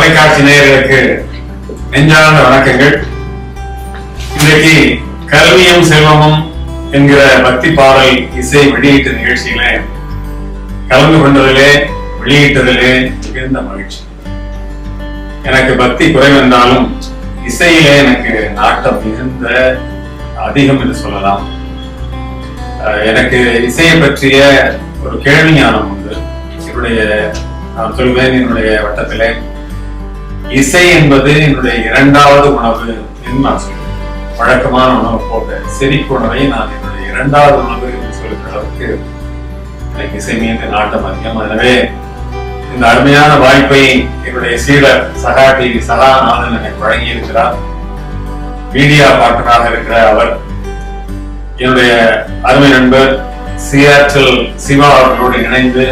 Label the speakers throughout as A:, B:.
A: தொலைக்காட்சி நேயர்களுக்கு நெஞ்சார்ந்த வணக்கங்கள். இன்றைக்கு கல்வியும் செல்வமும் என்கிற பக்தி பாடல் இசை வெளியீட்டு நிகழ்ச்சியில கலந்து கொண்டதிலே வெளியிட்டதிலே மிகுந்த மகிழ்ச்சி. எனக்கு பக்தி குறைவென்றாலும் இசையிலே எனக்கு நாட்டம் மிகுந்த அதிகம் என்று சொல்லலாம். எனக்கு இசையை பற்றிய ஒரு கேள்வி ஞானம் உண்டு. நான் சொல்வேன், என்னுடைய வட்டத்திலே இசை என்பது என்னுடைய இரண்டாவது உணவு என்று நான் சொல்வேன். வழக்கமான உணவு போக செரிக்கு உணவை நான் என்னுடைய இரண்டாவது உணவு என்று சொல்லுகிற அளவுக்கு எனக்கு இசை மீது நாட்டம் அதிகம். எனவே இந்த அருமையான வாய்ப்பை என்னுடைய சீடர் சகா டிவி சகாநாதன் எனக்கு வழங்கி இருக்கிறார். மீடியா பார்ட்னராக இருக்கிற அவர் என்னுடைய அருமை நண்பர் சியாட்டில் சிவா அவர்களோடு இணைந்து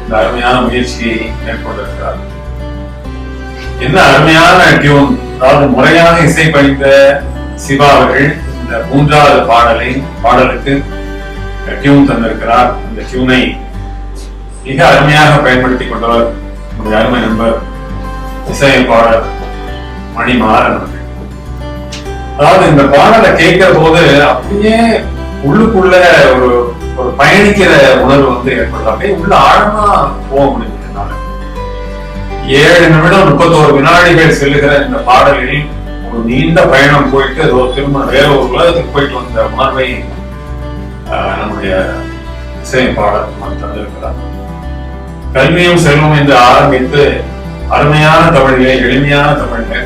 A: இந்த அருமையான முயற்சியை மேற்கொண்டிருக்கிறார். என்ன அருமையான டியூன்! அதாவது முறையாக இசை பயின்ற சிவா அவர்கள் இந்த மூன்றாவது பாடலுக்கு டியூன் தந்திருக்கிறார். இந்த டியூனை மிக அருமையாக பயன்படுத்திக் கொண்டவர் நம்முடைய அருமை நண்பர் இசையமைப்பாளர் மணிமாறன் அவர்கள். அதாவது இந்த பாடலை கேட்கிற போது அப்படியே உள்ளுக்குள்ள ஒரு பயணிக்கிற உணர்வு ஏற்படுது. அப்படியே உள்ள ஆழமா போக முடியுது. 7 நிமிடம் 31 வினாடிகள் செல்லுகிற இந்த பாடலில் ஒரு நீண்ட பயணம் போயிட்டு திரும்ப வேற ஒரு உலகத்துக்கு போயிட்டு வந்த உணர்வை நம்முடைய இசையமைப்பாளர் தந்திருக்கிறார். கல்வியும் செல்வம் என்று ஆரம்பித்து அருமையான தமிழிலே, எளிமையான தமிழ்ல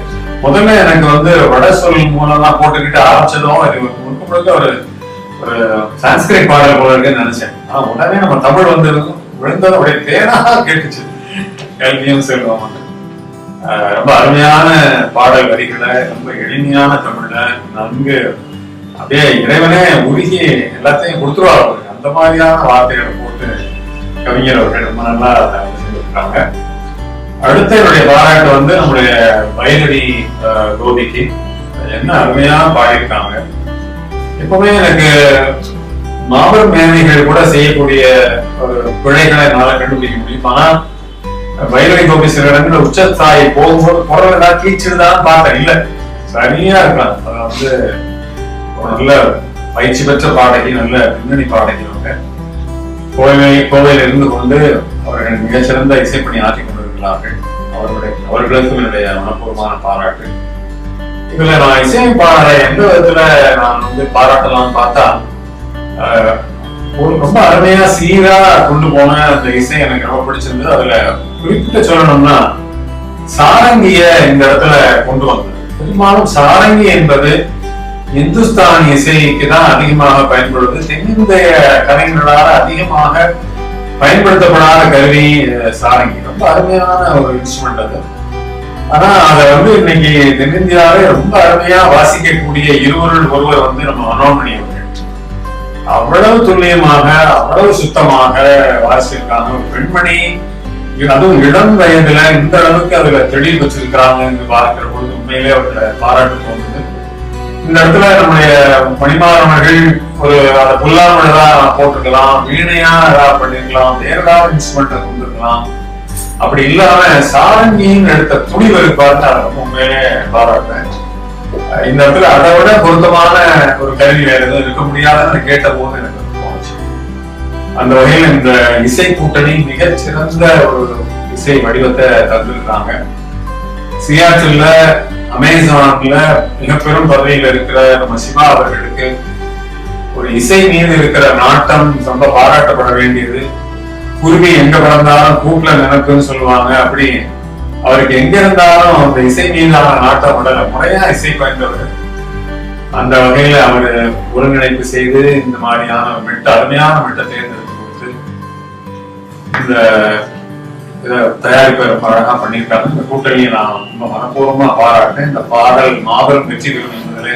A: முதல்ல எனக்கு வட சொல் மூலம்லாம் போட்டுக்கிட்டு ஆரம்பிச்சதும் இது முழுக்க முழுக்க ஒரு சான்ஸ்கிரிட் பாடல் போல இருக்குன்னு நினைச்சேன். உடனே நம்ம தமிழ் விழுந்ததும் அப்படியே தேனா கேட்டுச்சு. கல்வியும் செல்வம் ரொம்ப அருமையான பாடல் வரிகளை ரொம்ப எளிமையான தமிழ்ல நன்கு அப்படியே இறைவனே உருகி எல்லாத்தையும் கொடுத்துருவாங்க. அந்த மாதிரியான வார்த்தைகளை போட்டு கவிஞர் அவர்கள் ரொம்ப நல்லா செஞ்சிருக்காங்க. அடுத்த என்னுடைய பாராட்டு நம்முடைய வைரடி கோபிக்கு என்ன அருமையா பாடியிருக்காங்க. எப்பவுமே எனக்கு மாபெரும் மேதைகள் கூட செய்யக்கூடிய ஒரு பிழைகளை என்னால கண்டுபிடிக்க முடியும். ஆனா வைரவி கோபி சில இடங்கள்ல உச்சத்தாயை போகும்போது குரல் ஏதாவது கீழ்ச்சிடுதான் பார்த்தேன். இல்ல, சரியா இருக்கலாம். அதை ஒரு நல்ல பயிற்சி பெற்ற பாடகி, நல்ல பின்னணி பாடகி. கோவையில் இருந்து கொண்டு அவர்கள் மிகச்சிறந்த இசைப்பணி ஆற்றிக் கொண்டிருக்கிறார்கள். அவர்களுக்கும் என்னுடைய மனப்பூர்வமான பாராட்டு. இதுல நான் இசையமைப்பாளரை எந்த விதத்துல நான் பாராட்டலாம்னு பார்த்தா, ரொம்ப அருமையா சீரா கொண்டு போன அந்த இசை எனக்கு ரொம்ப பிடிச்சிருந்தது. அதுல குறிப்பிட்ட சொல்லணும்னா சாரங்கிய இந்த இடத்துல கொண்டு வந்தது. பெரும்பாலும் சாரங்கி என்பது இந்துஸ்தானி இசைக்கு தான் அதிகமாக பயன்படுவது. தென்னிந்திய கலைஞர்களால் அதிகமாக பயன்படுத்தப்படாத கருவி சாரங்கி. ரொம்ப அருமையான ஒரு இன்ஸ்ட்ருமெண்ட் அது. ஆனா அதை இன்னைக்கு தென்னிந்தியாவே ரொம்ப அருமையா வாசிக்கக்கூடிய இருவரில் ஒருவர் நம்ம மனோன்மணி அவர்கள். அவ்வளவு துல்லியமாக, அவ்வளவு சுத்தமாக வாசிச்சிருக்காங்க. ஒரு பெண்மணி, அதுவும் இளம் வயதுல இந்த அளவுக்கு அதுல தெளிவு வச்சிருக்கிறாங்க என்று பார்க்கிற பொழுது உண்மையிலே அவர்களை பாராட்டு தோணுது. இந்த இடத்துல நம்முடைய மணிமாறவர்கள் அதை புல்லாமதான் போட்டிருக்கலாம், வீணையா ஏதாவது பண்ணிருக்கலாம், வேற ஏதாவது இன்ஸ்ட்ருமெண்ட் கொண்டிருக்கலாம். அப்படி இல்லாம சாரங்கின்னு எடுத்த துணிவு இருப்பாருன்னு அதை உண்மையிலே பாராட்டேன். இந்த இடத்துல அதை விட பொருத்தமான ஒரு கருவி வேற எதுவும் இருக்க முடியாதுன்னு கேட்ட போது எனக்கு தோணுச்சு. அந்த வகையில் இந்த இசை கூட்டணி மிகச்சிறந்த ஒரு இசை வடிவத்தை தந்திருக்காங்க. சியாட்டில் அமேசான்ல மிக பெரும் பதவியில் இருக்கிற நம்ம சிவா அவர்களுக்கு ஒரு இசை மீது இருக்கிற நாட்டம் ரொம்ப பாராட்டப்பட வேண்டியது. குருவி எங்க பிறந்தாலும் கூட்டுல நினைப்புன்னு சொல்லுவாங்க. அப்படி அவருக்கு எங்க இருந்தாலும் அந்த இசை மீதான நாட்டம் உடல முறையா இசை பயின்றவர். அந்த வகையில அவர் ஒருங்கிணைப்பு செய்து இந்த மாதிரியான அருமையான மெட்டை தேர்ந்தெடுத்து கொடுத்து இந்த தயாரிப்பை ரொம்ப அழகா பண்ணியிருக்காங்க. இந்த கூட்டணியை நான் ரொம்ப மனப்பூர்வமா பாராட்டேன். இந்த பாடல் மாபெரும் வெற்றி பெறும் என்பதிலே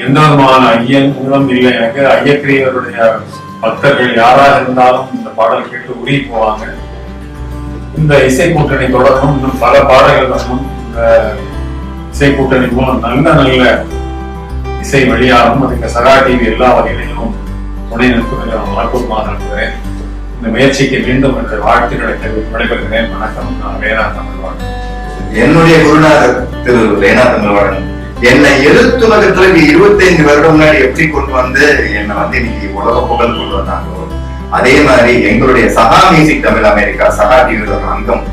A: எந்த விதமான ஐயம் இல்லை. எனக்கு ஐயக்கிரியருடைய பக்தர்கள் யாராக இருந்தாலும் இந்த பாடல் கேட்டு உருகி போவாங்க. இந்த இசை கூட்டணி தொடரும். இன்னும் பல பாடல்கள் வரணும். இந்த இசை கூட்டணி மூலம் நல்ல இசை வெளியாகும். அதுக்கு சகா டிவி எல்லா வகைகளிலும் துணை நிற்பதை மனப்பூர்வமாக நம்புகிறேன். இந்த முயற்சிக்கு மீண்டும் வாழ்த்துக்களை தெரிவித்து விடைபெறுகிறேன். வணக்கம். நான் வேதா தமிழ் வாழ்க்கை.
B: என்னுடைய குருநாதர் திரு லேனா தமிழ்வாணன் என்னை எழுத்துலகத்துல 25 வருடம் முன்னாடி எப்படி கொண்டு வந்து என்னை வந்து இன்னைக்கு உலக புகழ் கொண்டு வந்தாங்களோ, அதே மாதிரி எங்களுடைய சகா மியூசிக் தமிழ் அமெரிக்கா சகா டிவியோட அங்கம்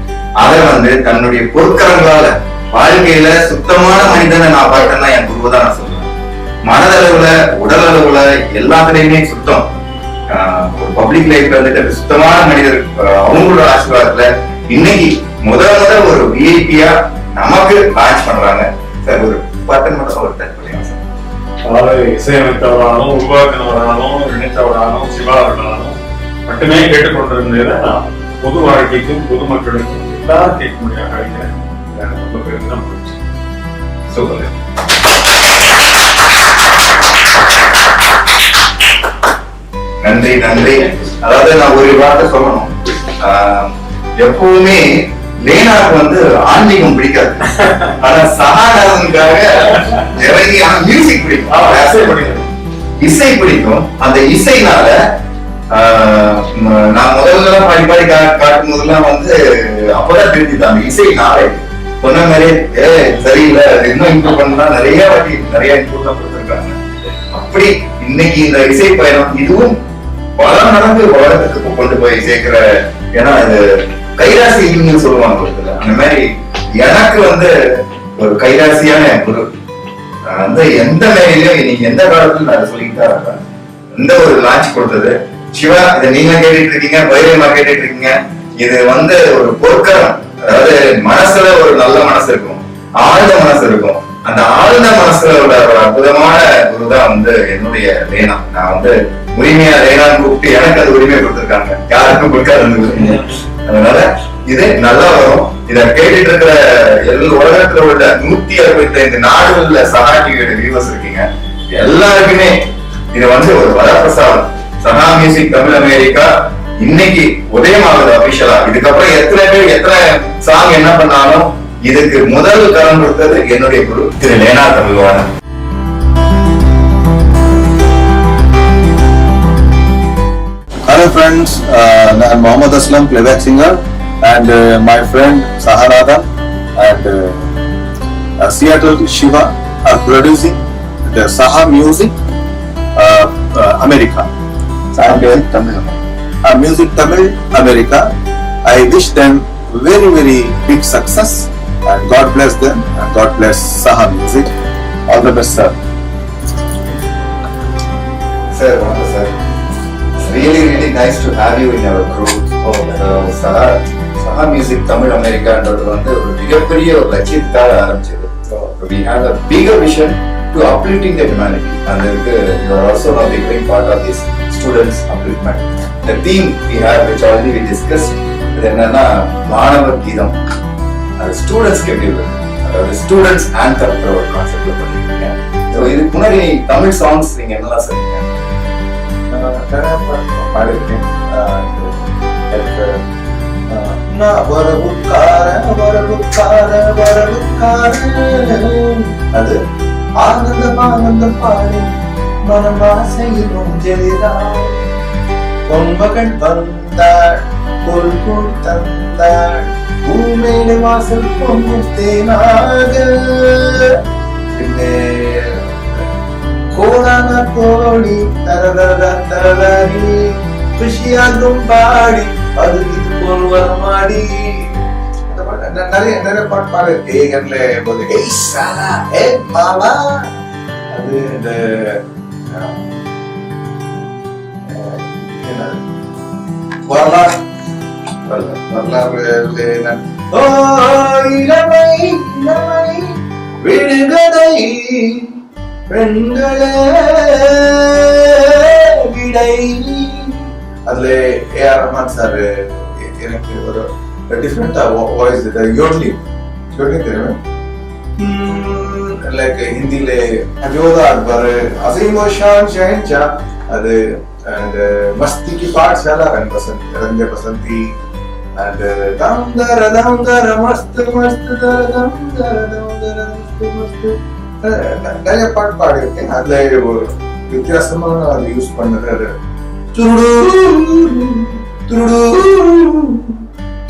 B: அதை வந்து தன்னுடைய பொற்கரங்களால வாழ்க்கையில சுத்தமான மனிதனை நான் பார்த்தேன்னா என் குருவை தான் நான் சொல்லுவேன். மனதளவுல உடல் அளவுல எல்லாத்துலயுமே சுத்தம். ஒரு பப்ளிக் லைஃப்ல வந்துட்டு சுத்தமான மனிதர் அவங்களோட ஆசீர்வாதத்துல இன்னைக்கு முதல் ஒரு விஐபியா நமக்கு லான்ச் பண்றாங்க சார். ஒரு பட்டன் மட்டும் ஒரு டச் பண்ணுங்க சார்.
A: அதாவது இசையமைத்தவராலும் உருவாக்கினவராலும் நினைத்தவராலும் சிவா அவர்களாலும் மட்டுமே கேட்டுக்கொண்டிருந்ததை நான் பொது வாழ்க்கைக்கும் பொதுமக்களுக்கும் எல்லாரும் கேட்க முடியாது அழைக்கிறேன். ரொம்ப பெருமிதம் போச்சு. சூப்பர்.
B: நன்றி நன்றி. அதாவது நான் ஒரு வார்த்தை சொல்லணும். எப்பவுமே லேனாக்கு வந்து ஆன்மீகம் பிடிக்காது, ஆனா சகாநாதனுக்காக இறங்கி மியூசிக் பிடிக்கும், இசை பிடிக்கும். அந்த இசைனால நான் முதல்ல பாடி காட்டும் போதெல்லாம் வந்து அப்பதான் தெரிஞ்சுதான் இசை நாளை சொன்ன மாதிரி சரியில்லை இன்னும் இம்ப்ரூவ் பண்ணா நிறைய வாட்டி நிறைய இம்ப்ரூவ் தான் கொடுத்துருக்காங்க. அப்படி இன்னைக்கு இந்த இசை பயணம் இதுவும் பல நடந்து உலகத்துக்கு கொண்டு போய் சேர்க்கிற, ஏன்னா இது கைராசி சொல்லுவாங்க அந்த மாதிரி எனக்கு வந்து ஒரு கைராசியான குரு வந்து எந்த மேலையும் நீங்க எந்த காலத்துல நான் சொல்லிட்டு தான் இருப்பேன். இந்த ஒரு லான்ச் கொடுத்தது சிவா, இதை நீங்க கேட்டுட்டு இருக்கீங்க, பைரவமா கேட்டுட்டு இருக்கீங்க. இது வந்து ஒரு பொற்கரம். அதாவது மனசுல ஒரு நல்ல மனசு இருக்கும், ஆழ்ந்த மனசு இருக்கும். அந்த ஆழ்ந்த மனசுல உள்ள ஒரு அற்புதமான குரு தான் வந்து என்னுடைய லேனா. நான் வந்து உரிமையா லேனான்னு கூப்பிட்டு எனக்கு அது உரிமையை கொடுத்துருக்காங்க, யாருக்கும் கொடுக்காது. அதனால இது நல்லா வரும். இத கேட்டுட்டு இருக்கிற உலகத்துல உள்ள 165 நாடுகள்ல சகா டிவியோட வியூவர்ஸ் இருக்கீங்க, எல்லாருக்குமே இது வந்து ஒரு வரப்பிரசாதம். சகா மியூசிக் தமிழ் அமெரிக்கா இன்னைக்கு உதயமாகுது அபிஷியலா. இதுக்கப்புறம் எத்தனை பேர் எத்தனை சாங் என்ன பண்ணாலும் இதுக்கு முதல் கரம் கொடுத்தது என்னுடைய குரு திரு Lena Tamilvanan.
C: Hello friends, I'm Mohammad Aslam, playback singer, and my friend Sahanathan and Seattle Shiva are producing the Saha Music America. Music Tamil America. I wish them very big success and God bless them and God bless Saha Music. All the best, sir.
B: Sir, sir. Really nice to have you in our group. Saha Music Tamil America என்றது வந்து ஒரு மிகப்பெரிய ஒரு லட்சியத்துக்காக ஆரம்பிச்சது. We have a bigger vision to uplifting the humanity, and you are also now becoming part of this students upliftment. The theme we have, which already we discussed, இது என்னன்னா மாணவர் கீதம். அது ஸ்டூடெண்ட்ஸ்க்கு எப்படி இருக்கு, அதாவது ஸ்டூடெண்ட்ஸ் ஆந்தம் ஒரு கான்செப்ட்ல பண்ணிருக்கீங்க. ஸோ இதுக்கு முன்னாடி தமிழ் சாங்ஸ் நீங்க என்னெல்லாம் சொன்னீங்க?
C: பாடிருக்கேன். அது ஆனந்தம் பாடி மனம் ஆசையிலும் ஜெலிதான் பொன்மகன் வந்தாள் பொருள் தந்தாள் பூமேடு வாசல் பொன்முத்தேனாக கோடான கோடி தரதரி குஷியாகும் பாடி அது இது போல் வரமாடி நிறைய பாட்டு பாடு ஏகன்ல போது ஏய் சாலா ஏ மாலா அது இந்த வரலாறு ஓ இளமை விடுகதை பெண்களே விடை. அதுல ஏஆர் ரஹ்மான் சார் எனக்கு ஒரு டிஃப்ரெண்டா வாய்ஸ் யோட்லிங் தெரியுமா, லைக் ஹிந்தில அஜோதா அக்பர் அசீம் ஷான் ஷஹன்ஷா அது and मस्ती की पाठशाला रंग बसंती and dam dara mast dam dara mast நிறைய பாட்டு பாடிருக்கேன். அதுல ஒரு வித்தியாசமான அது யூஸ் பண்ணது துருடு துருடு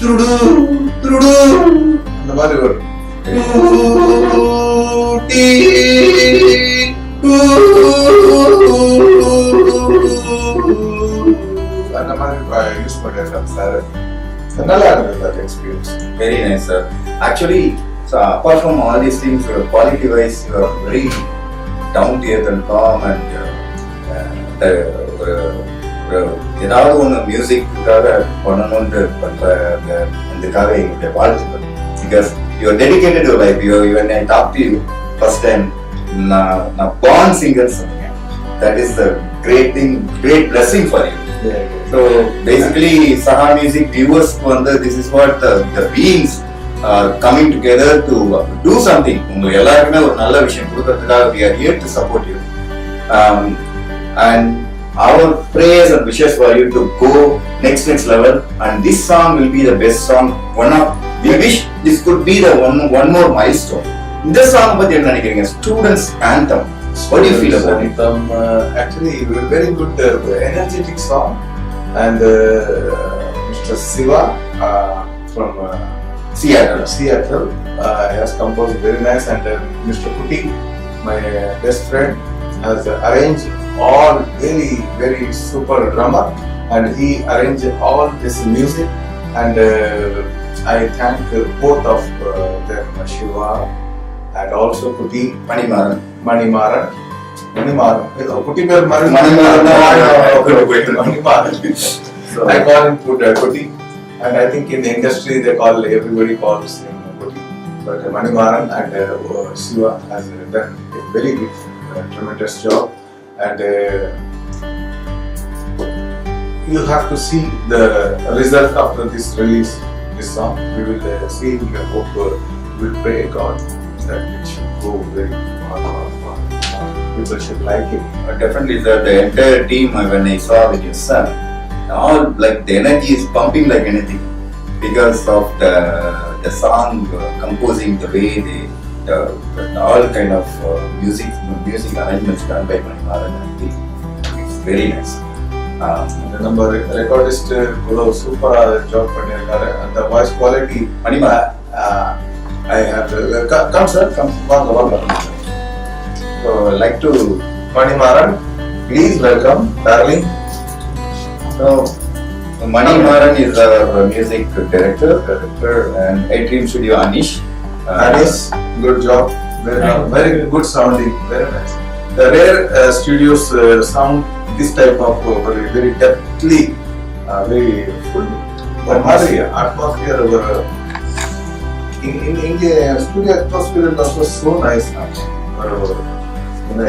C: துருடு துருடு அந்த மாதிரி ஒரு அந்த மாதிரி யூஸ் பண்ணிருக்காங்க சார். நல்லா இருந்தது that experience.
B: Very nice, sir. Actually, so apart from all these things, quality wise, you are very down to earth and calm and ஏதாவது ஒன்று மியூசிக்காக பண்ணணும்னு பண்ற அதுக்காக எங்களுடைய வாழ்த்துக்கள். Because you are dedicated your life. when I talk to you first time, நான் born singer சொன்னேன். That is the great thing, great blessing for you. So basically Saha Music viewers வந்து this is what the beings are coming together to do something. உங்களுக்கு எல்லாருக்குமே ஒரு நல்ல விஷயம் கொடுக்கிறதுக்காக we are here to support you. And our prayers and wishes for you to go next level, and this song will be the best song. We wish this could be the one more milestone. இந்த song பத்தி என்ன நினைக்கிறீங்க? Students anthem. What do you feel about it?
C: Actually, very good, energetic song, and Mr. Siva from Seattle has composed very nice, and Mr. Kuti, my best friend, has arranged all very super drummer, and he arranged all this music, and I thank both of them, Shiva and also Kuti Manimaran. Kuti per Manimaran. So I call him Kuti, and I think in the industry everybody calls him Kuti, but Manimaran and Shiva has done a very good, tremendous job. And you have to see the result after this release, this song. We will see, we hope, we will pray God that it should go very far. People should like it.
B: Definitely, sir. The entire team, when I saw with your son, all like the energy is pumping like anything because of the song composing, the way they all kind of music arrangements done by Manimaran. It's very nice.
C: நம்ம recordist கூட சூப்பரா job பண்ணிருக்காரு. அந்த voice quality
B: Manimaran.
C: I have come sir, come வாங்க. So I'd like to Manimaran, please welcome darling.
B: So Manimaran is our music director and Atrium Studio Anish.
C: Anish, good job. Very good sounding, very nice. The rare studios sound this type of very depthly, very full atmosphere. In India, studio atmosphere was so nice.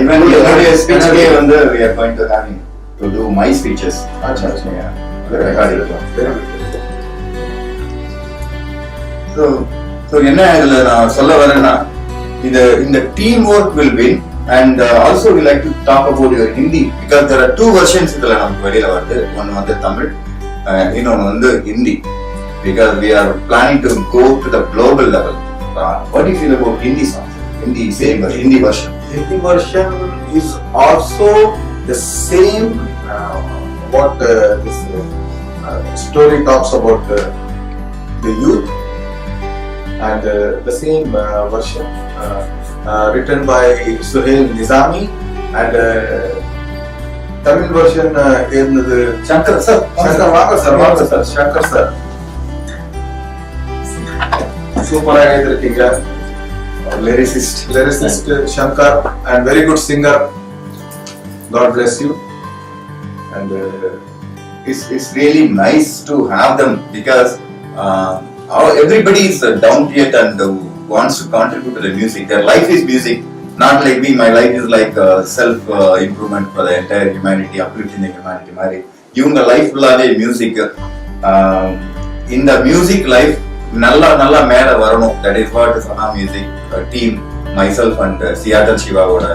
B: Even the speech day we are going to have him to do my speeches.
C: Yeah.
B: Very good. So என்ன இதுல நான் சொல்ல வரேன்னா இந்த team work will win, and also we like to talk about your Hindi because there are 2 versions இதுல நமக்கு வெளியில வருது. ஒன்னு வந்து தமிழ், இன்னொன்னு வந்து Hindi, because we are planning to go to the global level. What do you feel about Hindi songs? Hindi version.
C: Hindi version is also the same. What this story talks about the youth, and the same version written by Suhail Nizami, and Tamil version is Shankar sir. Shankar sir. Super ஆயிட்டிருக்கீங்க. Lyricist Shankar, and very good singer. God bless you. And
B: It's really nice to have them because everybody is down to it and wants to contribute to the music. Their life is music, not like me. My life is like self improvement for the entire humanity, uplifting the humanity. Mari, இவங்க life ஃபுல்லாவே music. இந்த music life நல்லா மேல வரணும். That is what Saha Music team, myself and Seattle Shivaவோட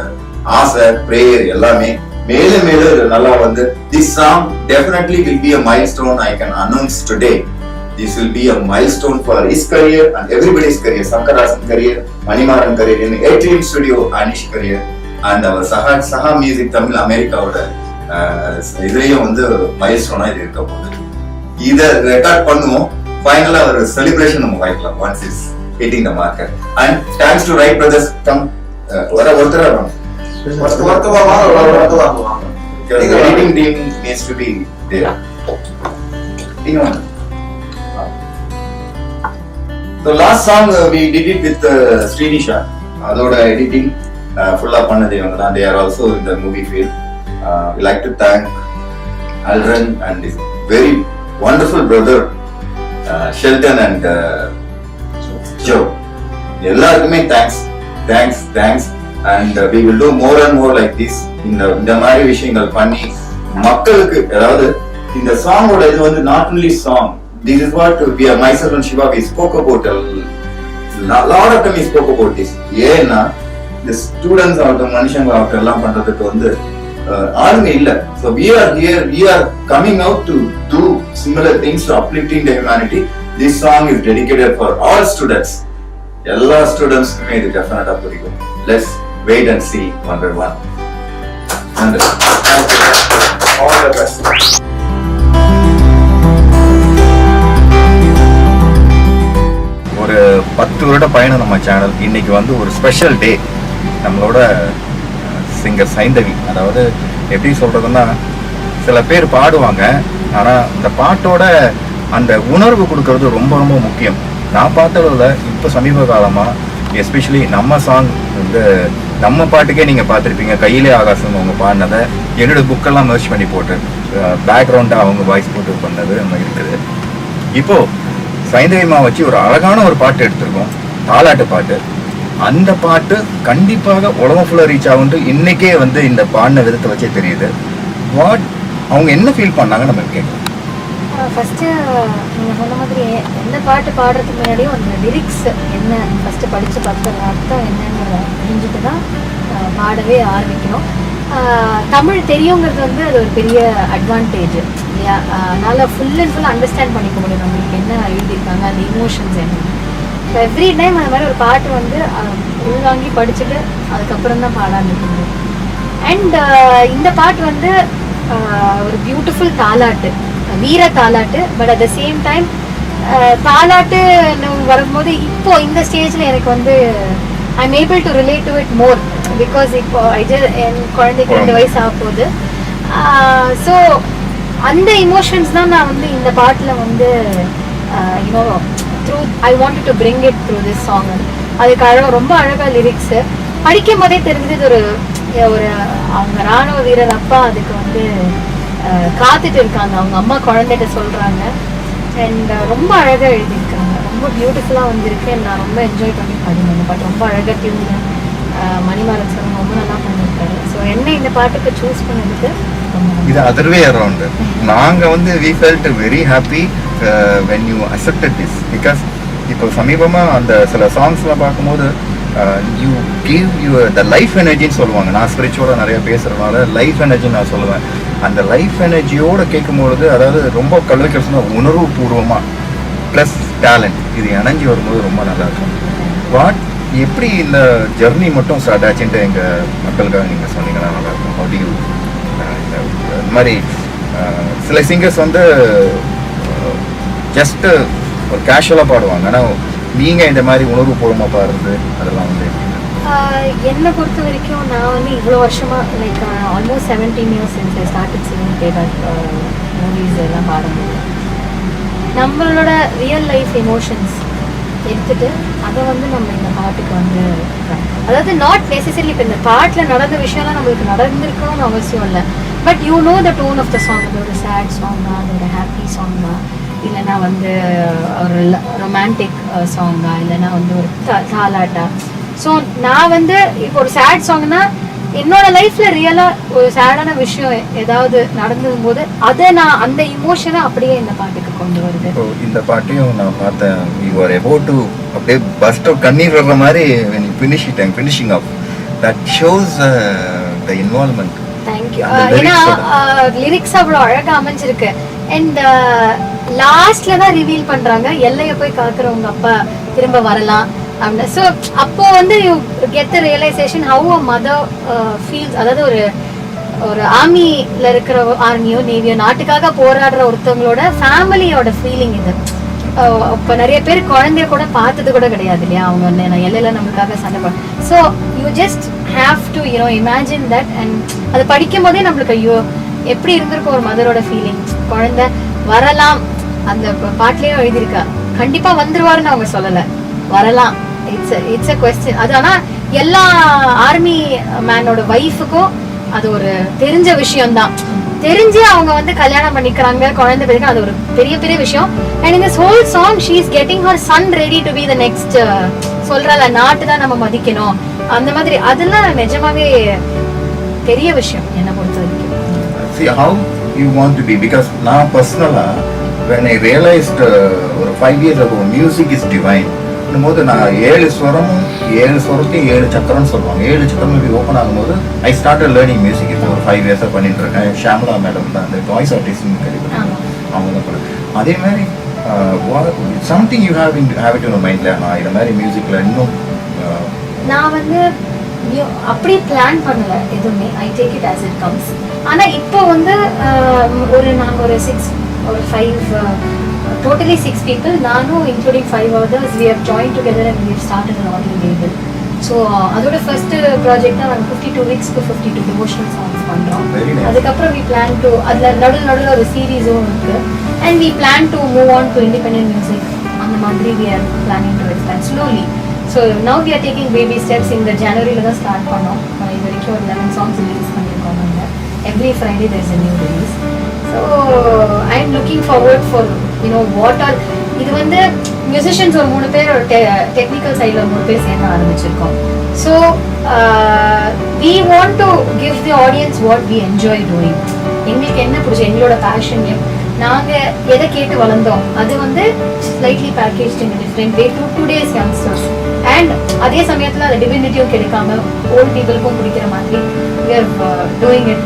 B: ஆசை, prayer எல்லாமே மேலும் நல்லா வந்து this song definitely will be a milestone. I can announce today this will be a milestone for his career and everybody's career. Sankarasan career, Manimaran career, in Atrium Studio Anish career, and our Saha Music Tamil Americaவோட இதுலயும் வந்து மைல்ஸ்டோனா இது இருக்க போகுது. இதை record பண்ணுவோம், ஃபைனலா ஒரு celebration நம்ம வைக்கலாம் once this hitting the market. And thanks to Wright Brothers, come, ஒருத்தர வாங்க. The editing team needs to be there. நீங்க வாங்க. So last song we did it with Srinisha. அதோட editing full up பண்ணது இவங்க தான். They are also in the movie field. We like to thank Aldrin and his very wonderful brother Sheldon and Joe. எல்லாருக்குமே thanks and we will do more and more like this. இந்த மாதிரி விஷயங்கள் பண்ணி மக்களுக்கு, அதாவது இந்த சாங்கோட இது வந்து not only song, this is what we are, myself and Shiva, we spoke about a lot of time we spoke about this. ஏன்னா the students ஆகட்டும் மனுஷங்க ஆகட்டும் எல்லாம் பண்றதுக்கு வந்து ஆளுங்க இல்ல. So we are here, we are coming out to do similar things to uplifting the humanity. This song is dedicated for all students. எல்லா ஸ்டூடெண்ட்ஸ்க்குமே இது டெஃபினட்டா பிடிக்கும். Let's wait and see one by one. And all the best. ஒரு 10 வருட பயணம் நம்ம channel. இன்னைக்கு வந்து ஒரு ஸ்பெஷல் டே. நம்மளோட சிங்கர் சைந்தவி, அதாவது எப்படி சொல்றதுன்னா, சில பேர் பாடுவாங்க, ஆனா இந்த பாட்டோட அந்த உணர்வு கொடுக்கறது ரொம்ப ரொம்ப முக்கியம். நான் பார்த்ததில் இப்போ சமீப காலமா எஸ்பெஷலி நம்ம சாங் வந்து நம்ம பாட்டுக்கே நீங்கள் பார்த்துருப்பீங்க, கையிலே ஆகாசம் அவங்க பாடினதை என்னோட புக்கெல்லாம் மர்ச் பண்ணி போட்டு பேக்ரவுண்டாக அவங்க வாய்ஸ் போட்டு பண்ணது நம்ம இருக்குது. இப்போது சைந்தவிமா வச்சு ஒரு அழகான ஒரு பாட்டு எடுத்திருக்கோம், தாலாட்டு பாட்டு. அந்த பாட்டு கண்டிப்பாக உலகம் ஃபுல்லாக ரீச் ஆகுன்ட்டு இன்னைக்கே வந்து இந்த பாடின விதத்தை வச்சே தெரியுது. அவங்க என்ன ஃபீல் பண்ணாங்க நம்ம கேட்கலாம்.
D: ஃபஸ்ட்டு நீங்கள் சொன்ன மாதிரி எந்த பாட்டு பாடுறதுக்கு முன்னாடியும் அந்த லிரிக்ஸ் என்ன ஃபஸ்ட்டு படித்து பார்த்து அர்த்தம் என்னன்னு புரிஞ்சுட்டு தான் பாடவே ஆரம்பிக்கணும். தமிழ் தெரியுங்கிறது வந்து அது ஒரு பெரிய அட்வான்டேஜ் இல்லையா? அதனால் ஃபுல் அண்ட் ஃபுல் அண்டர்ஸ்டாண்ட் பண்ணிக்க முடியும் நம்மளுக்கு என்ன எழுதியிருக்காங்க, அந்த இமோஷன்ஸ் என்ன. ஸோ எவ்ரி டைம் அந்த மாதிரி ஒரு பாட்டு வந்து உள்வாங்கி படிச்சுட்டு அதுக்கப்புறம் தான் பாட ஆரம்பிக்க முடியும். அண்ட் இந்த பாட்டு வந்து ஒரு பியூட்டிஃபுல் தாலாட்டு, வீர தாலாட்டு. But at the same time தாலாட்டு வரும்போது இப்போ இந்த ஸ்டேஜில் எனக்கு வந்து I am able to relate to it more because இப்போ என் குழந்தைக்கு 2 வயசு ஆக போகுது. ஸோ அந்த இமோஷன்ஸ் தான் நான் வந்து இந்த பாட்டில் வந்து you know through I wanted to bring it through this song. அதுக்கு ரொம்ப அழகாக லிரிக்ஸு படிக்கும் போதே தெரிஞ்சது. ஒரு அவங்க ராணுவ வீரர் அப்பா அதுக்கு வந்து காத்துட்டு இருக்காங்க, அவங்க அம்மா குழந்தைகிட்ட சொல்கிறாங்க. அண்ட் ரொம்ப அழகாக எழுதியிருக்காங்க, ரொம்ப பியூட்டிஃபுல்லாக வந்திருக்கு. நான் ரொம்ப என்ஜாய் பண்ணி பாடினேன் இந்த பாட்டு. ரொம்ப அழகாக டியூன் மணிமாறன் சார் ரொம்ப நல்லா பண்ணியிருக்காரு. ஸோ என்ன இந்த பாட்டுக்கு சூஸ் பண்ணதுக்கு
B: இது அதர்வே அரவுண்ட். நாங்கள் வந்து we felt very happy when you accepted this. Because இப்போ சமீபமாக அந்த சில சாங்ஸ்லாம் பார்க்கும்போது யூ கிவ் த லைஃப் எனர்ஜின்னு சொல்லுவாங்க. நான் ஸ்பிரிச்சுவலாக நிறைய பேசுகிறதுனால லைஃப் எனர்ஜின்னு நான் சொல்லுவேன். அந்த லைஃப் எனர்ஜியோடு கேட்கும்பொழுது, அதாவது ரொம்ப கல்விக்கரசுனா உணர்வு பூர்வமாக ப்ளஸ் டேலண்ட் இது இணைஞ்சி வரும்போது ரொம்ப நல்லாயிருக்கும். எப்படி இந்த ஜர்னி மட்டும் ஸ்டார்ட் ஆச்சுன்ட்டு எங்கள் மக்களுக்காக நீங்கள் சொன்னீங்கன்னா நல்லாயிருக்கும். அப்படியூ இந்த மாதிரி சில சிங்கர்ஸ் வந்து ஜஸ்ட்டு ஒரு கேஷுவலாக பாடுவாங்க, ஆனால் நீங்கள் இந்த மாதிரி உணர்வு பூர்வமாக பாடுறது அதெல்லாம் வந்து
D: என்னை பொறுத்த வரைக்கும் நான் வந்து இவ்வளோ வருஷமாக like almost 17 years since I started singing playback movies எல்லாம் பாடும்போது நம்மளோட ரியல் லைஃப் எமோஷன்ஸ் எடுத்துட்டு அதை வந்து நம்ம இந்த பாட்டுக்கு வந்து, அதாவது நாட் நெசசரி இப்போ இந்த பாட்டில் நடந்த விஷயம்லாம் நம்மளுக்கு நடந்திருக்கணும்னு அவசியம் இல்லை. But you know the tone of the song. அது ஒரு சேட் சாங்கா, அது ஒரு ஹாப்பி சாங்கா, இல்லைன்னா வந்து ஒரு ரொமான்டிக் சாங்கா, இல்லைன்னா வந்து ஒரு தாலாட்டா. ஸோ நான் வந்து இப்போ ஒரு சேட் சாங்னா என்னோட லைஃப்ல ரியலா ஒரு சேடான விஷயம் ஏதாவது நடந்தும் போது அதை நான் அந்த இமோஷனை அப்படியே இந்த பாட்டுக்கு கொண்டு வருது.
B: இந்த பாட்டையும் நான் பார்த்தேன். யூ ஆர் அபவுட் டு அப்படியே பஸ்ட் அவுட் கண்ணீர் வர்ற மாதிரி when you finish it and finishing up that shows the involvement.
D: Thank you. ஏன்னா லிரிக்ஸ் அவ்வளோ அழகா அமைஞ்சிருக்கு. அண்ட் லாஸ்ட்ல தான் ரிவீல் பண்றாங்க எல்லையை போய் காக்குறவங்க அப்பா திரும்ப வரலாம் அப்படின்னு. ஸோ அப்போ வந்து you get the realization how a mother feels. அதாவது ஒரு ஆர்மியில் இருக்கிற ஆர்மியோ நேவியோ நாட்டுக்காக போராடுற ஒருத்தவங்களோட ஃபேமிலியோட ஃபீலிங் இது. இப்போ நிறைய பேர் குழந்தைய கூட பார்த்தது கூட கிடையாது இல்லையா, அவங்க வந்து நான் எல்லையில நம்மளுக்காக சண்டை போட. So you just have to imagine that. And அதை படிக்கும் போதே நம்மளுக்கு ஐயோ எப்படி இருந்திருக்கும் ஒரு மதரோட ஃபீலிங். குழந்தை வரலாம், அந்த பாட்டிலேயே எழுதியிருக்கா, கண்டிப்பா வந்துருவாருன்னு அவங்க சொல்லல, வரலாம். It's a question. அது ஆனா எல்லா ஆர்மி மேனோட வைஃபுக்கும் அது ஒரு தெரிஞ்ச விஷயம் தான். தெரிஞ்சு அவங்க வந்து கல்யாணம் பண்ணிக்கிறாங்க, குழந்தை பேருக்கு, அது ஒரு பெரிய பெரிய விஷயம். அண்ட் இந்த whole song she is getting her son ready to be the next. சொல்றால நாட்டு தான் நம்ம மதிக்கணும் அந்த மாதிரி, அதெல்லாம் நிஜமாவே பெரிய விஷயம் என்ன பொறுத்த வரைக்கும்.
B: See how you want to be, because now personally when I realized ஒரு 5 years ago music is divine போது நான் 7 ஸ்வரமும் 7 ஸ்வரத்தையும் 7 சக்கரம்னு சொல்லுவாங்க. 7 சக்கரம் இப்படி ஓப்பன் ஆகும்போது ஐ ஸ்டார்டட் லேர்னிங் மியூசிக். இப்போ ஒரு 5 இயர்ஸாக பண்ணிட்டு இருக்கேன். ஷாம்லா மேடம் தான் அந்த வாய்ஸ் ஆர்டிஸ்ட்னு கேள்விப்பட்டேன், அவங்க தான் பண்ணேன். அதே மாதிரி something you have it in மைண்ட்ல, நான் இந்த மாதிரி மியூசிக்ல இன்னும்
D: நான் வந்து அப்படி பிளான் பண்ணல எதுவுமே. I take it as it comes. ஆனா இப்போ வந்து நாங்க ஒரு 5 totally 6 people, நானும் including 5 others, we have joined together and we have started an audio label. So அதோட first project தான் நாங்கள் 52 weeks 52 devotional songs பண்றோம். அதுக்கப்புறம் we plan to அதுல நடுவில் ஒரு சீரீஸும் இருக்கு. And we plan to move on to independent music. அந்த மாதிரி we are planning to expand slowly. So now we are taking baby steps. இந்த ஜனவரியில தான் ஸ்டார்ட் பண்ணோம். இது வரைக்கும் ஒரு 11 songs ரிலீஸ் பண்ணியிருக்கோம். நாங்கள் every Friday there is a new release. So I am looking forward for what are இது வந்து மியூசிஷியன்ஸ் ஒரு 3 பேர், ஒரு டெக்னிக்கல் சைடில் 3 பேர் சேர்ந்து ஆரம்பிச்சிருக்கோம். So we want to give the audience what we enjoy doing. எங்களுக்கு என்ன பிடிச்ச எங்களோட பேஷன், நாங்கள் எதை கேட்டு வளர்ந்தோம் அது வந்து slightly package in different way to today's youngsters. And அதே சமயத்தில் அது டிவினிட்டியும் கிடைக்காம ஓல்ட் பீப்புளுக்கும் பிடிக்கிற மாதிரி we are doing it.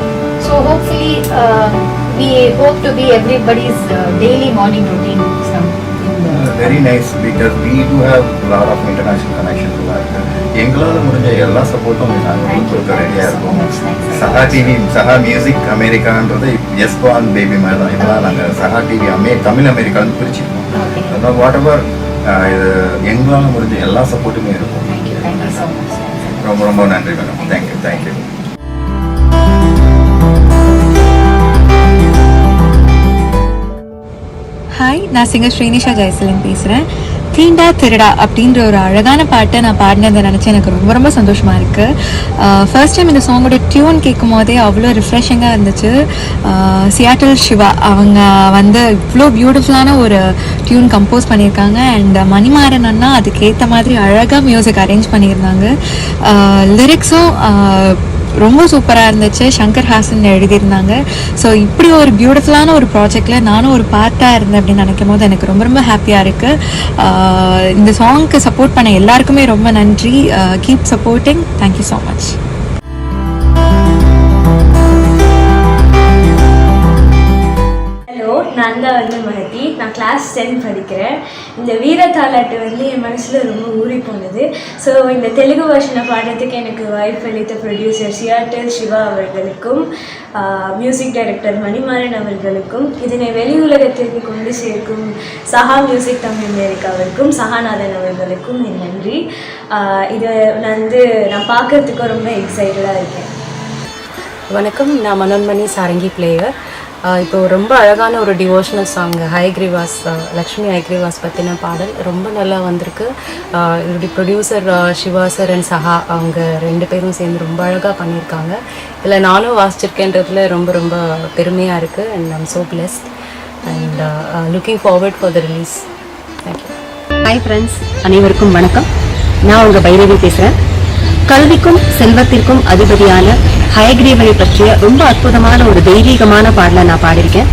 D: So hopefully we hope to be everybody's daily morning routine.
B: Very nice, because we do have a lot of international connection to that. எங்களால் முடிஞ்ச எல்லா சப்போர்ட்டும் நாங்கள் கொடுக்க ரெடியாக இருக்கோம். சஹா டிவி, சஹா மியூசிக் அமெரிக்கான்றது எஸ் பான் பேபி மாதிரி தான். இதெல்லாம் நாங்கள் சஹா டிவி தமிழ் அமெரிக்கான்னு பிரிச்சுருக்கோம். வாட் எவர் எங்களால் முடிஞ்ச எல்லா சப்போர்ட்டுமே இருக்கும். ரொம்ப ரொம்ப நன்றி மேடம். தேங்க்யூ.
E: ஹாய், நான் சிங்கர் ஸ்ரீனிஷா ஜெயசலன் பேசுகிறேன். தீண்டா திருடா அப்படின்ற ஒரு அழகான பாட்டை நான் பாடினதை நினச்சி எனக்கு ரொம்ப ரொம்ப சந்தோஷமாக இருக்குது. ஃபர்ஸ்ட் டைம் இந்த சாங்கோட டியூன் கேட்கும் போதே அவ்வளோ ரிஃப்ரெஷிங்காக இருந்துச்சு. சியாட்டில் சிவா அவங்க வந்து இவ்வளோ பியூட்டிஃபுல்லான ஒரு டியூன் கம்போஸ் பண்ணியிருக்காங்க. அண்ட் மணிமாறன் அண்ணா அதுக்கேற்ற மாதிரி அழகாக மியூசிக் அரேஞ்ச் பண்ணியிருந்தாங்க. லிரிக்ஸும் ரொம்ப சூப்பராக இருந்துச்சு. சங்கர் ஹாசன் எழுதியிருந்தாங்க. ஸோ இப்படி ஒரு பியூட்டிஃபுல்லான ஒரு ப்ராஜெக்டில் நானும் ஒரு பார்ட்டாக இருந்தேன் அப்படின்னு நினைக்கும் போது எனக்கு ரொம்ப ரொம்ப ஹாப்பியாக இருக்குது. இந்த சாங்க்கு சப்போர்ட் பண்ண எல்லாருக்குமே ரொம்ப நன்றி. Keep supporting. Thank you so much.
F: நான் தான் வந்து மகதி. நான் கிளாஸ் 10 படிக்கிறேன். இந்த வீரத்தாலாட்டு வந்து என் மனசில் ரொம்ப ஊறி போனது. ஸோ இந்த தெலுங்கு வெர்ஷனை பாடுறதுக்கு எனக்கு வாய்ப்பு அளித்த ப்ரொடியூசர் சியாட்டில் சிவா அவர்களுக்கும், மியூசிக் டைரக்டர் மணிமாறன் அவர்களுக்கும், இதனை வெளி உலகத்திற்கு கொண்டு சேர்க்கும் சஹா மியூசிக் தமிழ் அமெரிக்காவிற்கும் சஹாநாதன் அவர்களுக்கும் என் நன்றி. இதை நான் பார்க்கறதுக்கு ரொம்ப எக்ஸைட்டடாக இருக்கேன்.
G: வணக்கம், நான் மனோன்மணி சாரங்கி பிளேயர். இப்போ ரொம்ப அழகான ஒரு டிவோஷனல் சாங் ஹயக்ரீவாஸ், லக்ஷ்மி ஹயக்ரீவாஸ் பற்றின பாடல் ரொம்ப நல்லா வந்திருக்கு. இதோடைய ப்ரொடியூசர் சிவா சார் அண்ட் சஹா அவங்க 2 பேரும் சேர்ந்து ரொம்ப அழகாக பண்ணியிருக்காங்க. இதில் நானும் வாசிச்சிருக்கேன்றதுல ரொம்ப ரொம்ப பெருமையாக இருக்குது. And I'm so blessed and looking forward for the release. Thank you.
H: Hi friends, அனைவருக்கும் வணக்கம். நான் உங்கள் பைரவி பேசுகிறேன். கல்விக்கும் செல்வத்திற்கும் அதிபதியான ஹயக்ரீவனை பற்றிய ரொம்ப அற்புதமான ஒரு தெய்வீகமான பாடலை நான் பாடியிருக்கேன்.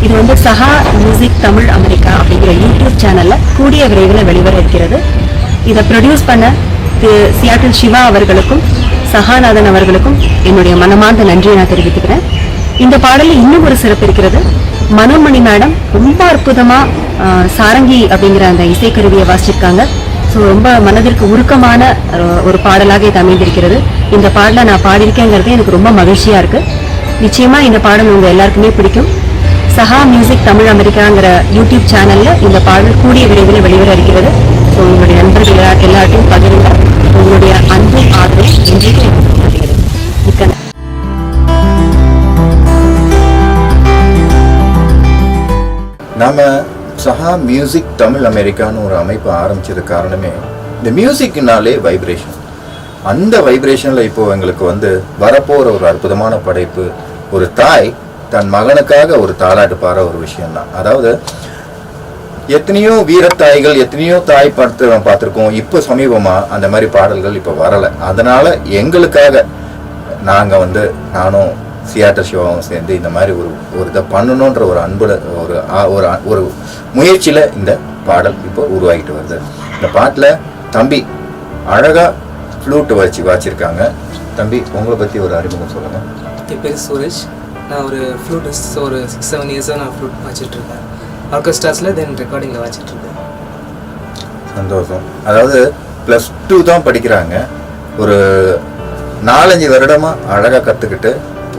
H: இது வந்து சஹா மியூசிக் தமிழ் அமெரிக்கா அப்படிங்கிற யூடியூப் சேனலில் கூடிய விரைவில் வெளிவர இருக்கிறது. இதை ப்ரொடியூஸ் பண்ண சியாட்டில் சிவா அவர்களுக்கும் சஹாநாதன் அவர்களுக்கும் என்னுடைய மனமார்ந்த நன்றியை நான் தெரிவித்துக்கிறேன். இந்த பாடலில் இன்னும் ஒரு சிறப்பு இருக்கிறது. மனோமணி மேடம் ரொம்ப அற்புதமாக சாரங்கி அப்படிங்கிற அந்த இசைக்கருவியை வாசிச்சிருக்காங்க. ஸோ ரொம்ப மனதிற்கு உருக்கமான ஒரு பாடலாக இது அமைந்திருக்கிறது. இந்த பாடலை நான் பாடியிருக்கேங்கிறது எனக்கு ரொம்ப மகிழ்ச்சியாக இருக்குது. நிச்சயமாக இந்த பாடல் உங்கள் எல்லாருக்குமே பிடிக்கும். சஹா மியூசிக் தமிழ் அமெரிக்காங்கிற யூடியூப் சேனல்ல இந்த பாடல் கூடிய விரைவில் வெளிவர இருக்கிறது. ஸோ உங்களுடைய நண்பர்கள் எல்லாத்தையும் பகிருங்க. உங்களுடைய அன்பும் ஆதரவும் இன்றைக்கு வருகிறது. மிக்க நன்றி.
B: நாம சஹா மியூசிக் தமிழ் அமெரிக்கான்னு ஒரு அமைப்பு ஆரம்பிச்சது காரணமே இந்த மியூசிக்னாலே வைப்ரேஷன். அந்த வைப்ரேஷன்ல இப்போ எங்களுக்கு வந்து வரப்போற ஒரு அற்புதமான படைப்பு, ஒரு தாய் தன் மகனுக்காக ஒரு தாலாட்டு பாடுற ஒரு விஷயம்தான். அதாவது எத்தனையோ வீரத்தாய்கள், எத்தனையோ தாய் பார்த்துருக்கோம். இப்போ சமீபமா அந்த மாதிரி பாடல்கள் இப்போ வரலை. அதனால எங்களுக்காக நாங்க வந்து நானும் சியாட்டல் சிவாவும் சேர்ந்து இந்த மாதிரி ஒரு இதை பண்ணணுன்ற ஒரு அன்புல ஒரு முயற்சியில இந்த பாடல் இப்போ உருவாகிட்டு வருது. இந்த பாட்டுல தம்பி அழகா ஃப்ளூட் வாச்சிருக்காங்க. தம்பி, உங்களை பத்தி ஒரு அறிமுகம் சொல்லுங்க.
I: என் பேர் சுரேஷ். நான் ஒரு ஃப்ளூட்டிஸ்ட். ஒரு 6-7 இயர்ஸாக நான் ஃப்ளூட் வாச்சிட்ருக்கேன். ஆர்கெஸ்ட்ராஸில் தென் ரெக்கார்டிங்கில் வாச்சிட்ருக்கேன்.
B: சந்தோஷம். அதாவது +2 தான் படிக்கிறாங்க. ஒரு 4-5 வருடமா அழகாக கற்றுக்கிட்டு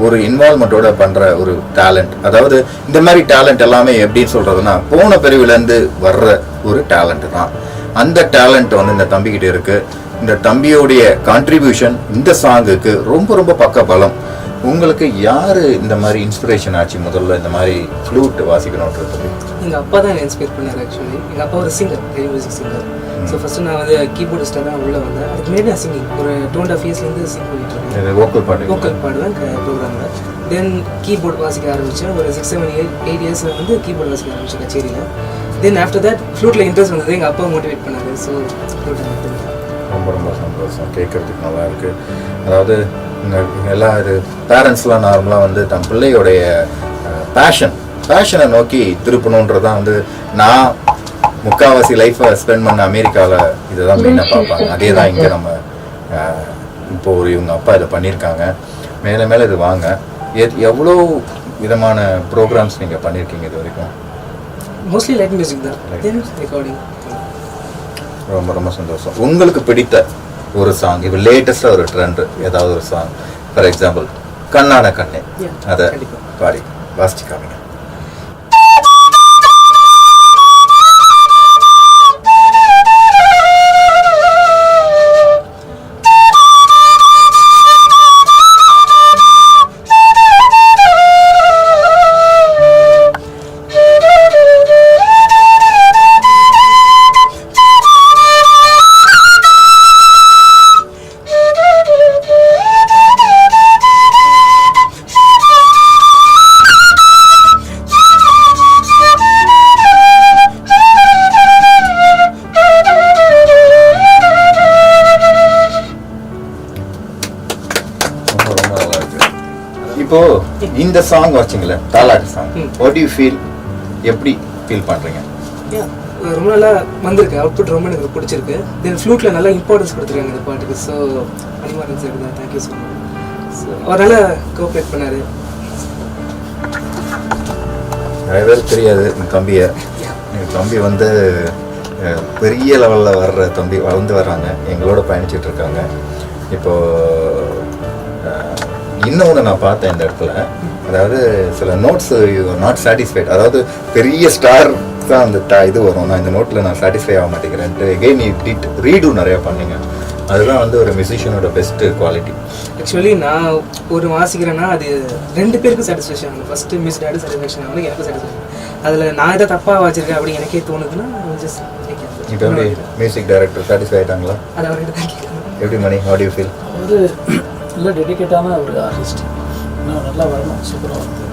B: ஒரு இன்வால்மெண்ட்டோட பண்ணுற ஒரு டேலண்ட். அதாவது இந்த மாதிரி டேலண்ட் எல்லாமே எப்படின்னு சொல்கிறதுனா போன பிரிவுலேருந்து வர்ற ஒரு டேலண்ட் தான். அந்த டேலண்ட் வந்து இந்த தம்பிக்கிட்ட இருக்குது. இந்த தம்பியோடைய கான்ட்ரிபியூஷன் இந்த சாங்குக்கு ரொம்ப ரொம்ப பக்க பலம். உங்களுக்கு யார் இந்த மாதிரி இன்ஸ்பிரேஷன் ஆச்சு முதல்ல இந்த மாதிரி ஃப்ளூட் வாசிக்கணுன்றது?
I: எங்கள் அப்பா தான் என்னை இன்ஸ்பைர் பண்ணார். ஆக்சுவலி எங்கள் அப்பா ஒரு singer, music singer. So first நான் வந்து கீபோர்டிஸ்டாக தான் உள்ளே வந்தேன். அதுக்கு முன்னாடி நான் சிங்கிங் ஒரு 2.5 இயர்ஸ்லேருந்து சிங் பண்ணிட்டு இருக்கேன்.
B: வோக்கல்
I: பாடுவேன் ப்ரோக்ராமில். தென் கீபோர்ட் வாசிக்க ஆரம்பித்தேன். ஒரு 6-7-8 இயர்ஸில் வந்து கீபோர்ட் வாசிக்க ஆரம்பித்தேன் கச்சேரியில். தென் ஆஃப்டர் தட் ஃப்ளூட்டில் இன்ட்ரெஸ்ட் வந்தது. எங்கள் அப்பா மோட்டிவேட் பண்ணார். ஸோ ஃப்ளூட்
B: ரொம்ப ரொம்ப சந்தோஷம். கேட்கறதுக்கு நல்லா இருக்கு. அதாவது எல்லா இது பேரண்ட்ஸ்லாம் நார்மலாக வந்து தன் பிள்ளையோடைய பேஷனை நோக்கி திருப்பணுன்றதான் வந்து நான் முக்கால்வாசி லைஃப்பை ஸ்பெண்ட் பண்ண அமெரிக்காவில் இதை தான் மெயினாக பார்ப்பாங்க. அதே தான் இங்கே நம்ம இப்போ இவங்க அப்பா இதை பண்ணியிருக்காங்க. மேலே மேலே இது வாங்க. எவ்வளோ விதமான ப்ரோக்ராம்ஸ் நீங்கள் பண்ணியிருக்கீங்க இது வரைக்கும்?
I: மோஸ்ட்லி லைட் மியூசிக் தான், ரெக்கார்டிங்.
B: ரொம்ப ரொம்ப சந்தோஷம். உங்களுக்கு பிடித்த ஒரு சாங், இப்போ லேட்டஸ்டாக ஒரு ட்ரெண்ட் ஏதாவது ஒரு சாங், ஃபார் எக்ஸாம்பிள் கண்ணான கண்ணே, அதை பாடி வாசிச்சு காமிங்க. இப்போ இந்த சாங் வச்சிங்களே தாலாட்டு சாங், வாட் யூ ஃபீல்? எப்படி ஃபீல் பண்றீங்க?
I: ரொம்ப நல்லா வந்திருக்கு. அவுட்புட் ரொம்ப எனக்கு பிடிச்சிருக்கு. தென் ஃப்ளூட்டில் நல்லா இம்பார்ட்டன்ஸ் கொடுத்துருக்காங்க இந்த பாட்டுக்கு. ஸோ அனிமாரன் சார் தான் தேங்க்யூ ஸோ மச். ஸோ அவர் நல்லா கோஆப்ரேட் பண்ணார்.
B: நிறைய பேருக்கு தெரியாது என் தம்பியை. என் தம்பி வந்து பெரிய லெவலில் வர்ற தம்பி, வளர்ந்து வர்றாங்க, எங்களோட பயணிச்சுட்டு இருக்காங்க. இப்போது இன்னொன்று நான் பார்த்தேன் இந்த இடத்துல, அதாவது சில நோட்ஸ் நாட் சாட்டிஸ்ஃபைட், அதாவது பெரிய ஸ்டார் தான் அந்த இது வரும், நான் இந்த நோட்டில் நான் சாட்டிஸ்ஃபை ஆக மாட்டேங்கிறேன்ட்டு எகெயின் ரீடு நிறையா பண்ணீங்க. அதுதான் வந்து ஒரு மியூசிஷியனோட பெஸ்ட் குவாலிட்டி.
I: ஆக்சுவலி நான் ஒரு வாசிக்கிறேன்னா அது 2 பேருக்கும் சாட்டிஸ்ஃபேக்ஷன் ஆகணும். ஃபஸ்ட்டு மியூசிக் டேரக்டர் சாட்டிஸ்ஃபேக்ஷன் ஆகணும், எனக்கு சாட்டிஸ்ஃபேக்ஷன். அதில் நான் எதாவது தப்பாக வச்சிருக்கேன் அப்படி எனக்கே தோணுதுன்னா
B: இப்போ எப்படி மியூசிக் டைரக்டர் சாட்டிஸ்ஃபை ஆகிட்டாங்களா?
I: அது அவர்கிட்ட தான் கேட்கணும்.
B: எப்படி மணி, how do you feel?
J: ஒரு நல்ல டெடிக்கேட்டான ஒரு ஆர்டிஸ்ட், இன்னும் நல்லா வரணும், சூப்பராக வந்து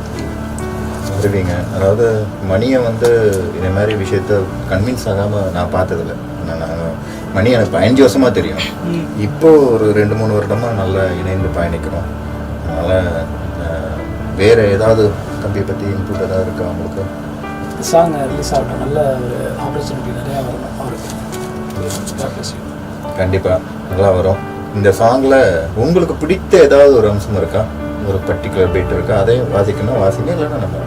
B: வருவீங்க. அதாவது மணியை வந்து இந்த மாதிரி விஷயத்த கன்வின்ஸ் ஆகாமல் நான் பார்த்ததில்ல. நான் மணி எனக்கு 5 வருஷமாக தெரியும். இப்போது ஒரு 2-3 வருடமாக நல்லா இணைந்து பயணிக்கிறோம். அதனால் வேறு ஏதாவது தம்பியை பற்றி இன்புட் ஏதாவது இருக்கா உங்களுக்கு?
J: சாங் ரிலீஸ் ஆகட்டும், நல்ல ஒரு ஆப்பர்ச்சுனிட்டி நிறையா வரணும் அவருக்கு.
B: கண்டிப்பாக நல்லா வரும். இந்த சாங்கில் உங்களுக்கு பிடித்த ஏதாவது ஒரு அம்சம் இருக்கா? ஒரு பர்டிகுலர் பீட் இருக்கா? அதே வாசிக்கணும், வாசிங்க, இல்லைன்னா நம்ம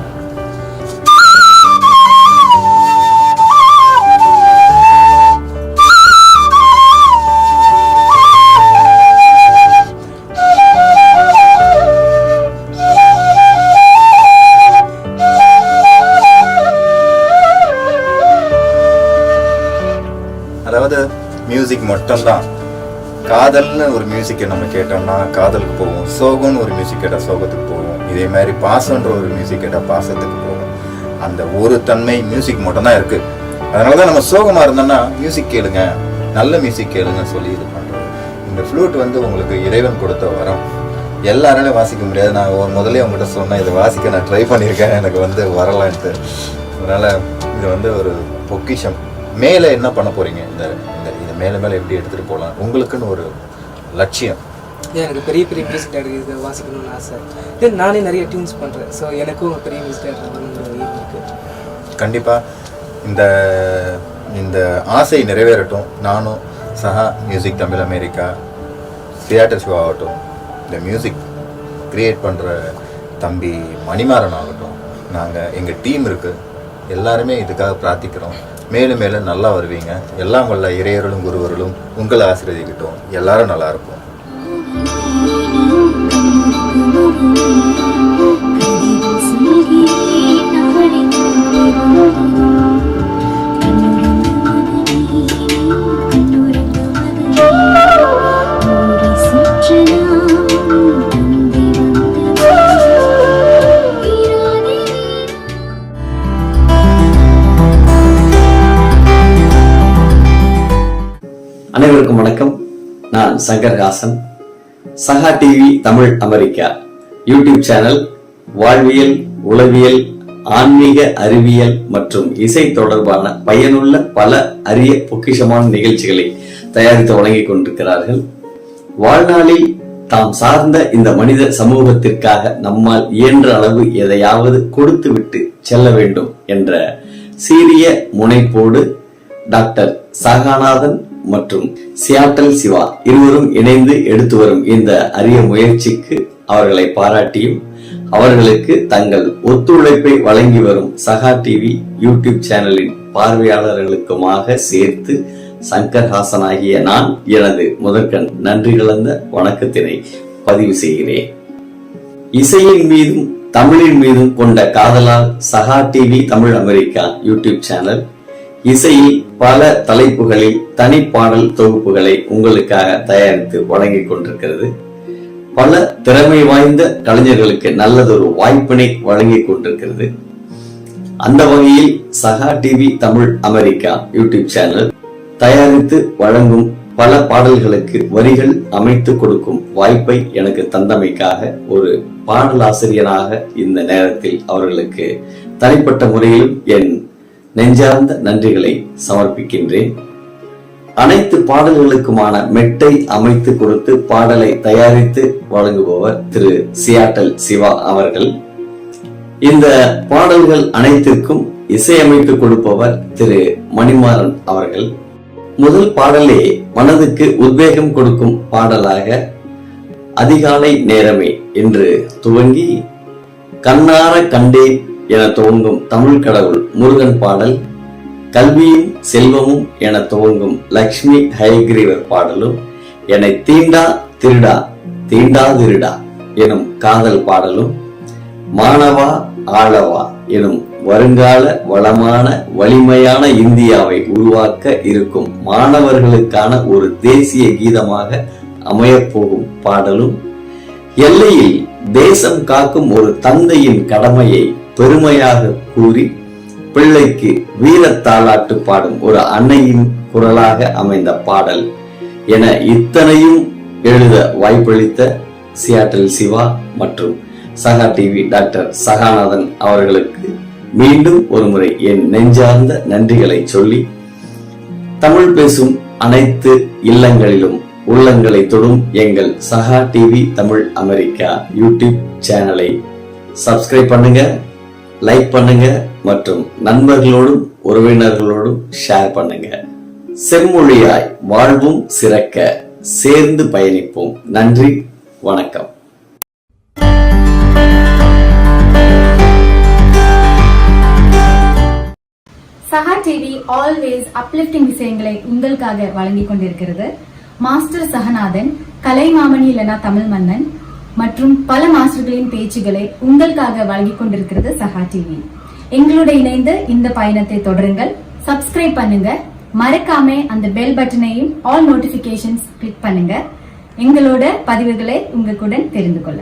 B: அதாவது மியூசிக் மட்டும்தான். காதல்னு ஒரு மியூசிக்கை நம்ம கேட்டோம்னா காதலுக்கு போவோம், சோகம்னு ஒரு மியூசிக் கேட்டால் சோகத்துக்கு போவோம், இதே மாதிரி பாசன்ற ஒரு மியூசிக் கேட்டால் பாசத்துக்கு போவோம். அந்த ஒரு தன்மை மியூசிக் மட்டும்தான் இருக்குது. அதனால தான் நம்ம சோகமாக இருந்தோம்னா மியூசிக் கேளுங்க, நல்ல மியூசிக் கேளுங்கன்னு சொல்லி இது பண்ணுறோம். இந்த ஃப்ளூட் வந்து உங்களுக்கு இறைவன் கொடுத்த வரம். எல்லாராலையும் வாசிக்க முடியாது. நான் முதல்ல உங்கள்கிட்ட சொன்னேன், இதை வாசிக்க நான் ட்ரை பண்ணியிருக்கேன், எனக்கு வந்து வரலான்ட்டு. அதனால் இது வந்து ஒரு பொக்கிஷம். மேலே என்ன பண்ண போகிறீங்க? இதை மேலே மேலே எப்படி எடுத்துகிட்டு போகலாம்? உங்களுக்குன்னு ஒரு லட்சியம்.
I: எனக்கு பெரிய பெரிய மியூசிக் டேரக்டர் இதை வாசிக்கணும்னு ஆசை. தென் நானே நிறைய டியூன்ஸ் பண்ணுறேன். ஸோ எனக்கும் பெரிய மியூசிக் டேரக்டர் வரணுங்கிற இருக்குது. கண்டிப்பாக
B: இந்த ஆசை நிறைவேறட்டும். நானும் சஹா music Tamil America, Seattle show ஆகட்டும், இந்த மியூசிக் க்ரியேட் பண்ணுற தம்பி மணிமாறன் ஆகட்டும், நாங்கள் எங்கள் டீம் இருக்குது, எல்லாருமே இதுக்காக பிரார்த்திக்கிறோம். மேலும் மேலும் நல்லா வருவீங்க. எல்லாம் வல்ல இறையர்களும் குருவர்களும் உங்களை ஆசீர்வதிக்கட்டும். எல்லாரும் நல்லா இருக்கும்.
K: அனைவருக்கும் வணக்கம். நான் சங்கர் ஹாசன். சஹா TV Tamil America YouTube channel வாழ்வியல், உளவியல், ஆன்மீக, அறிவியல் மற்றும் இசை தொடர்பான பயனுள்ள பல அரிய பொக்கிஷமான நிகழ்ச்சிகளை தயாரித்து வழங்கிக் கொண்டிருக்கிறார்கள். வாழ்நாளில் தாம் சார்ந்த இந்த மனித சமூகத்திற்காக நம்மால் இயன்ற அளவு எதையாவது கொடுத்துவிட்டு செல்ல வேண்டும் என்ற சீரிய முனைப்போடு டாக்டர் சகாநாதன் மற்றும் சியாட்டல் சிவா இருவரும் இணைந்து எடுத்து வரும் இந்த அரிய முயற்சிக்கு அவர்களை பாராட்டியும் அவர்களுக்கு தங்கள் ஒத்துழைப்பை வழங்கி வரும் சஹா டிவி யூடியூப் சேனலின் பார்வையாளர்களுக்குமாக சேர்த்து சங்கர் ஹாசன் ஆகிய நான் எனது முதற்கண் நன்றி கலந்த வணக்கத்தினை பதிவு செய்கிறேன். இசையின் மீதும் தமிழின் மீதும் கொண்ட காதலால் சஹா TV Tamil America YouTube channel இசையில் பல தலைப்புகளில் தனிப்பாடல் தொகுப்புகளை உங்களுக்காக தயாரித்து வழங்கிக் கொண்டிருக்கிறது. பல திறமை வாய்ந்த கலைஞர்களுக்கு நல்லதொரு வாய்ப்பினை வழங்கிக் கொண்டிருக்கிறது. அந்த வகையில் சஹா TV Tamil America YouTube channel தயாரித்து வழங்கும் பல பாடல்களுக்கு வரிகள் அமைத்து கொடுக்கும் வாய்ப்பை எனக்கு தந்தமைக்காக ஒரு பாடலாசிரியராக இந்த நேரத்தில் அவர்களுக்கு தனிப்பட்ட முறையில் என் நெஞ்சார்ந்த நன்றிகளை சமர்ப்பிக்கின்றேன். அனைத்து பாடல்களுக்குமான மெட்டை அமைத்து கொடுத்து பாடலை தயாரித்து வழங்குபவர் திரு சியாட்டல் சிவா அவர்கள். இந்த பாடல்கள் அனைத்திற்கும் இசையமைத்து கொடுப்பவர் திரு மணிமாறன் அவர்கள். முதல் பாடலே மனதுக்கு உத்வேகம் கொடுக்கும் பாடலாக அதிகாலை நேரமே என்று துவங்கி கண்ணார கண்டேன் என துவங்கும் தமிழ் கடவுள் முருகன் பாடல், கல்வியும் செல்வமும் என துவங்கும் லக்ஷ்மி ஹயக்ரீவர் பாடலும், என்னை தீண்டா திருடா தீண்டா திருடா எனும் காதல் பாடலும், மாணவா ஆளவா எனும் வருங்கால வளமான வலிமையான இந்தியாவை உருவாக்க இருக்கும் மாணவர்களுக்கான ஒரு தேசிய கீதமாக அமையப்போகும் பாடலும், எல்லையில் தேசம் காக்கும் ஒரு தந்தையின் கடமையை பெருமையாக கூறி பிள்ளைக்கு வீரத்தாலாட்டு பாடும் ஒரு அன்னையின் குரலாக அமைந்த பாடல் என இத்தனையும் எழுத வாய்ப்பளித்த சியாட்டல் சிவா மற்றும் சஹா டிவி டாக்டர் சகாநாதன் அவர்களுக்கு மீண்டும் ஒருமுறை என் நெஞ்சார்ந்த நன்றிகளை சொல்லி, தமிழ் பேசும் அனைத்து இல்லங்களிலும் உள்ளங்களை தொடும் எங்கள் சஹா டிவி தமிழ் அமெரிக்கா யூடியூப் சேனலை சப்ஸ்கிரைப் பண்ணுங்க, லைக் பண்ணுங்க மற்றும் நண்பர்களோடும் உறவினர்களோடும் ஷேர் பண்ணுங்க. செம்மொழியாய் வாழ்வும் சிறக்க சேர்ந்து பயணிப்போம். நன்றி, வணக்கம்.
L: சஹா டிவி ஆல்வேஸ் அப்லிஃப்டிங் விஷயங்களை உங்களுக்காக வழங்கிக் கொண்டிருக்கிறது. மாஸ்டர் சகநாதன், கலைமாமணி இல்லனா தமிழ் மன்னன் மற்றும் பல மாஸ்டர்களின் பேச்சுகளை உங்களுக்காக வழங்கிக் கொண்டிருக்கிறது சஹா டிவி. எங்களோட இணைந்து இந்த பயணத்தை தொடருங்கள். சப்ஸ்கிரைப் பண்ணுங்க, மறக்காம அந்த பெல் பட்டனையும் ஆல் நோட்டிபிகேஷன்ஸ் கிளிக் பண்ணுங்க. எங்களோட பதிவுகளை உங்களுடன் தெரிந்து கொள்ள.